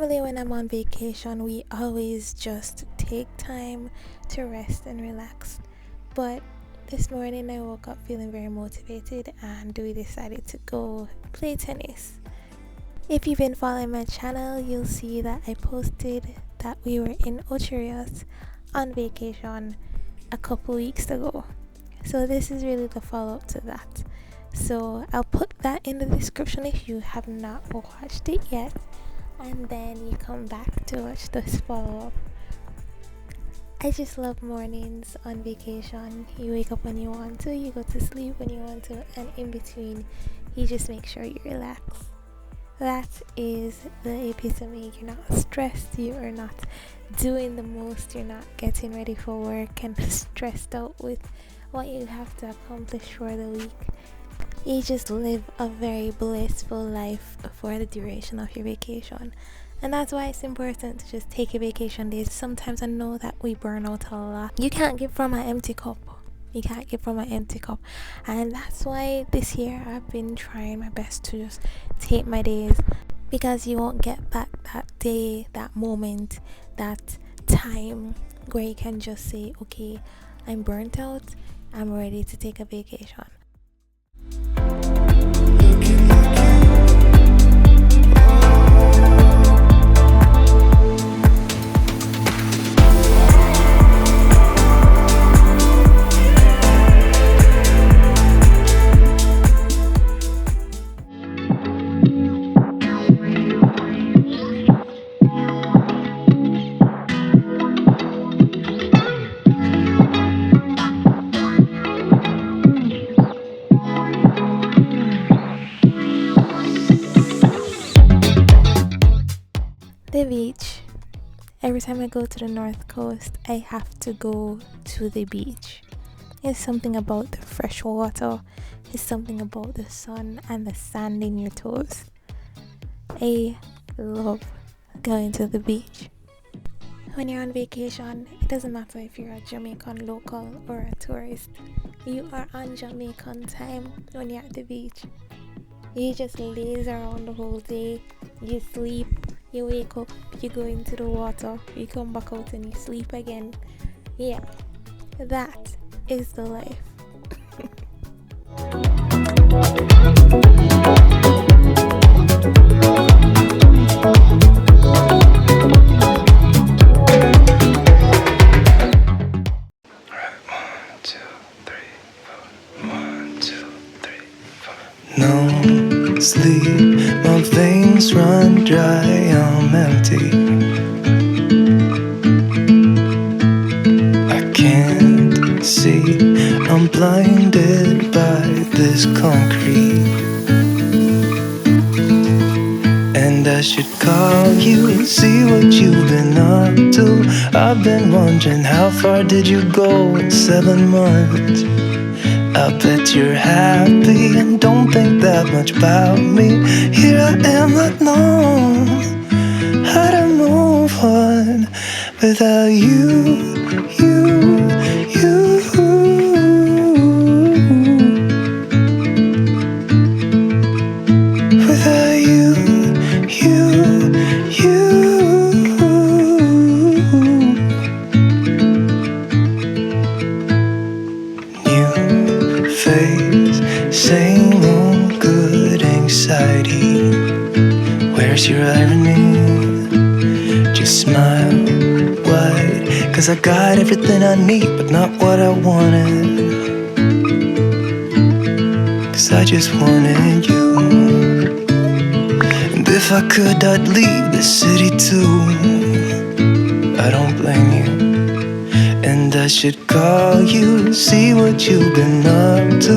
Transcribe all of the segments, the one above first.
Normally when I'm on vacation, we always just take time to rest and relax. But this morning I woke up feeling very motivated and we decided to go play tennis. If you've been following my channel, you'll see that I posted that we were in Ocho Rios on vacation a couple weeks ago. So this is really the follow-up to that. So I'll put that in the description if you have not watched it yet, and then you come back to watch this follow-up. I just love mornings on vacation. You wake up when you want to, you go to sleep when you want to, and in between you just make sure you relax. That is the epitome. You're not stressed, you are not doing the most, you're not getting ready for work and stressed out with what you have to accomplish for the week. You just live a very blissful life for the duration of your vacation. And that's why it's important to just take a vacation days. Sometimes I know that we burn out a lot. You can't give from an empty cup. And that's why this year I've been trying my best to just take my days, because you won't get back that day, that moment, that time where you can just say, okay, I'm burnt out, I'm ready to take a vacation. The beach. Every time I go to the north coast, I have to go to the beach. It's something about the fresh water, it's something about the sun and the sand in your toes. I love going to the beach. When you're on vacation, it doesn't matter if you're a Jamaican local or a tourist. You are on Jamaican time when you're at the beach. You just laze around the whole day, you sleep, you wake up, you go into the water, you come back out and you sleep again. Yeah, that is the life. No sleep, my veins run dry, I'm empty. I can't see, I'm blinded by this concrete. And I should call you, see what you've been up to. I've been wondering, how far did you go in 7 months? I bet you're happy and don't think that much about me. Here I am, not knowing how to move on without you. Without you. New face, same old good anxiety. Where's your irony? Just smile wide, 'cause I got everything I need, but not what I wanted. 'Cause I just wanted you. And if I could, I'd leave the city too. I don't blame you. And I should call you, see what you've been up to.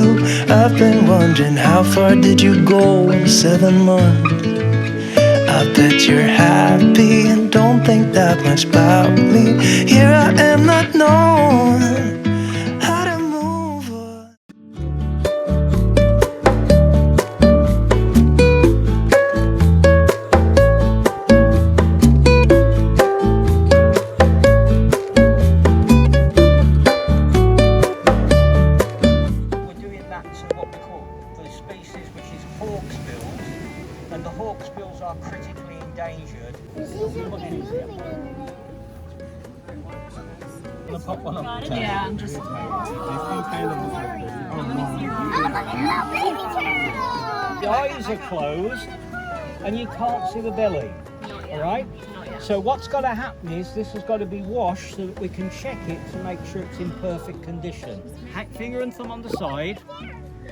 I've been wondering, how far did you go in 7 months? I bet you're happy and don't think that much about me. Here I am, not knowing how to move on. What we call the species which is hawksbills, and the hawksbills are critically endangered. endangered. Gonna pop one up. Yeah, I'm just. The eyes are closed and you can't see the belly. Alright? So what's got to happen is this has got to be washed so that we can check it to make sure it's in perfect condition. Finger and thumb on the side,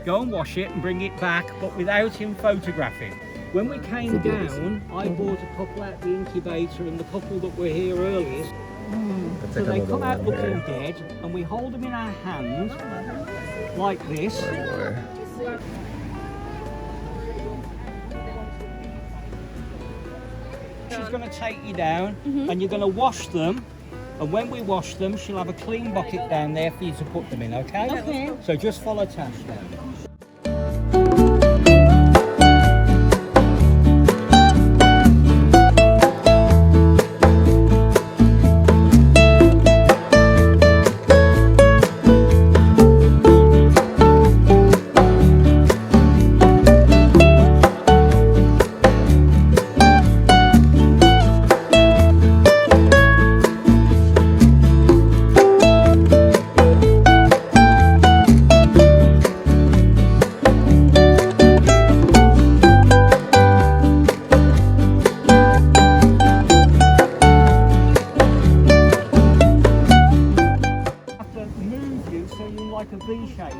go and wash it and bring it back, but without him photographing. When we came down, I bought a couple out the incubator and the couple that were here earliest. So they come out looking dead and we hold them in our hands like this. She's going to take you down and you're going to wash them, and when we wash them she'll have a clean bucket down there for you to put them in, okay? Okay. So just follow Tash down. Like a V shape.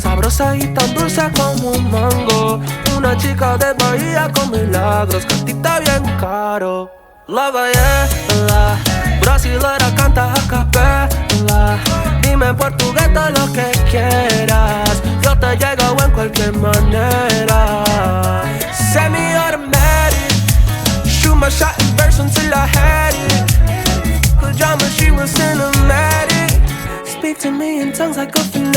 Sabrosa y tan dulce como un mango. Una chica de Bahía con milagros. Cantita bien caro. La ballena brasilera canta a capela. Dime en portugués todo lo que quieras. Yo te llego en cualquier manera. Semi-automatic. Shoot my shot in verse until I had it. Pajama, she was cinematic. Speak to me in tongues like a fanatic.